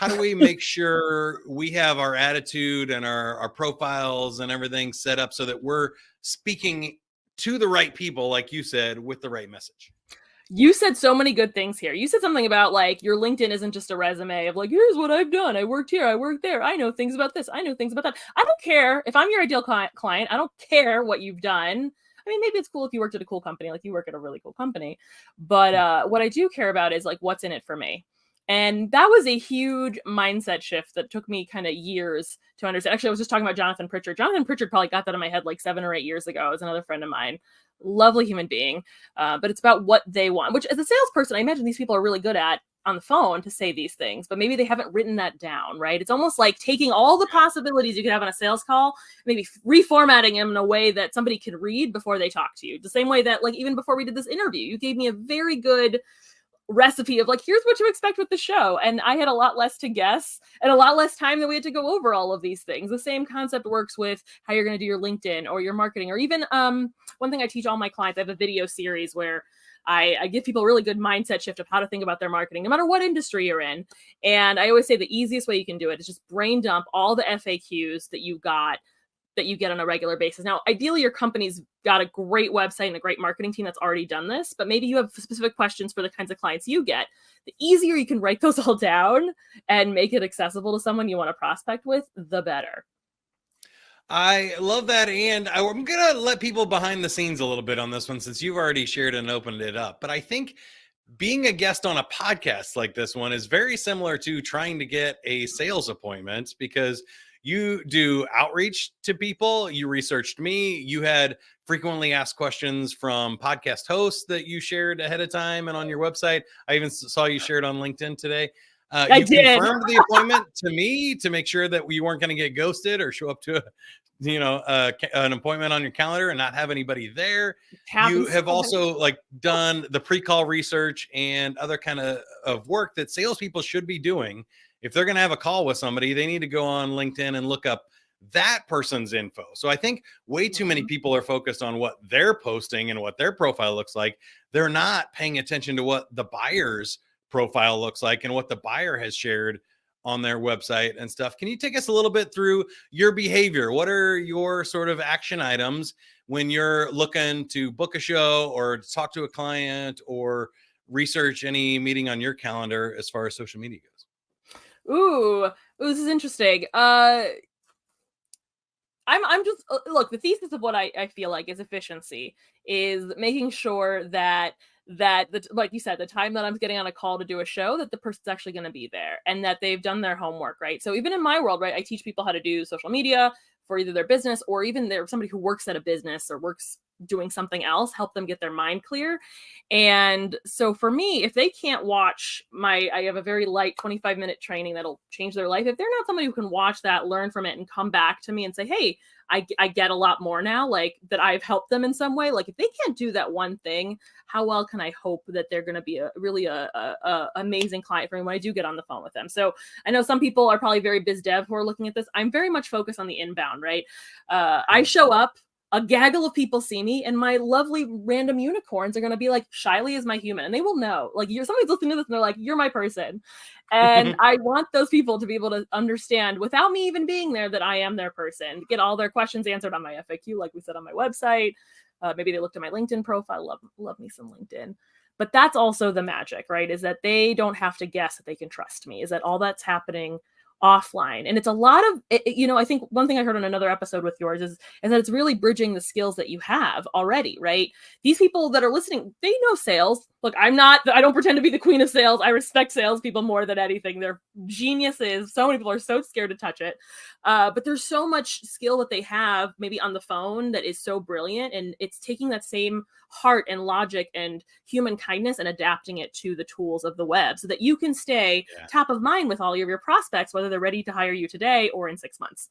how do we make sure we have our attitude and our profiles and everything set up so that we're speaking to the right people, like you said, with the right message? You said so many good things here. You said something about like your LinkedIn isn't just a resume of like, here's what I've done. I worked here. I worked there. I know things about this. I know things about that. I don't care if I'm your ideal client. I don't care what you've done. I mean, maybe it's cool if you worked at a cool company, like you work at a really cool company. But what I do care about is like, what's in it for me? And that was a huge mindset shift that took me kind of years to understand. Actually, I was just talking about Jonathan Pritchard. Jonathan Pritchard probably got that in my head like 7 or 8 years ago. It was another friend of mine. Lovely human being. But it's about what they want, which as a salesperson, I imagine these people are really good at on the phone to say these things, but maybe they haven't written that down, right? It's almost like taking all the possibilities you could have on a sales call, maybe reformatting them in a way that somebody can read before they talk to you. The same way that like even before we did this interview, you gave me a very good recipe of like, here's what to expect with the show. And I had a lot less to guess and a lot less time that we had to go over all of these things. The same concept works with how you're going to do your LinkedIn or your marketing, or even one thing I teach all my clients, I have a video series where I give people a really good mindset shift of how to think about their marketing, no matter what industry you're in. And I always say the easiest way you can do it is just brain dump all the FAQs that you get on a regular basis. Now, ideally, your company's got a great website and a great marketing team that's already done this, but maybe you have specific questions for the kinds of clients you get. The easier you can write those all down and make it accessible to someone you want to prospect with, the better. I love that. And I'm going to let people behind the scenes a little bit on this one, since you've already shared and opened it up. But I think being a guest on a podcast like this one is very similar to trying to get a sales appointment, because you do outreach to people. You researched me. You had frequently asked questions from podcast hosts that you shared ahead of time and on your website. I even saw you shared on LinkedIn today. You confirmed the appointment to me to make sure that we weren't going to get ghosted or show up to an appointment on your calendar and not have anybody there. You have also like done the pre-call research and other kind of work that salespeople should be doing. If they're going to have a call with somebody, they need to go on LinkedIn and look up that person's info. So I think way too many people are focused on what they're posting and what their profile looks like. They're not paying attention to what the buyer's profile looks like and what the buyer has shared on their website and stuff. Can you take us a little bit through your behavior? What are your sort of action items when you're looking to book a show or talk to a client or research any meeting on your calendar as far as social media goes? Ooh, this is interesting. I'm just, look, the thesis of what I feel like is efficiency, is making sure that like you said, the time that I'm getting on a call to do a show, that the person's actually going to be there and that they've done their homework, right? So even in my world, right, I teach people how to do social media for either their business or even they're somebody who works at a business or works doing something else, help them get their mind clear. And so for me, if they can't watch I have a very light 25-minute training that'll change their life. If they're not somebody who can watch that, learn from it, and come back to me and say, hey, I get a lot more now, like that I've helped them in some way. Like if they can't do that one thing, how well can I hope that they're going to be a really amazing client for me when I do get on the phone with them? So I know some people are probably very biz dev who are looking at this. I'm very much focused on the inbound, right? I show up, a gaggle of people see me, and my lovely random unicorns are going to be like, Shiley is my human. And they will know, like, somebody's listening to this and they're like, you're my person. And I want those people to be able to understand without me even being there that I am their person, get all their questions answered on my FAQ, like we said on my website. Maybe they looked at my LinkedIn profile, love me some LinkedIn. But that's also the magic, right? Is that they don't have to guess that they can trust me, is that all that's happening offline. And it's a lot of, I think one thing I heard on another episode with yours is that it's really bridging the skills that you have already, right? These people that are listening, they know sales. Look, I don't pretend to be the queen of sales. I respect salespeople more than anything. They're geniuses. So many people are so scared to touch it. But there's so much skill that they have maybe on the phone that is so brilliant. And it's taking that same heart and logic and human kindness and adapting it to the tools of the web so that you can stay top of mind with all of your prospects, whether they're ready to hire you today or in 6 months.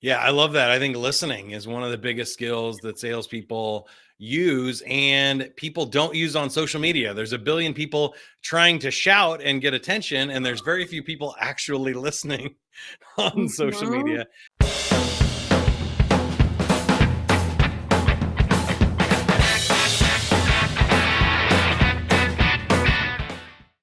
Yeah, I love that. I think listening is one of the biggest skills that salespeople use and people don't use on social media. There's a billion people trying to shout and get attention, and there's very few people actually listening on social media.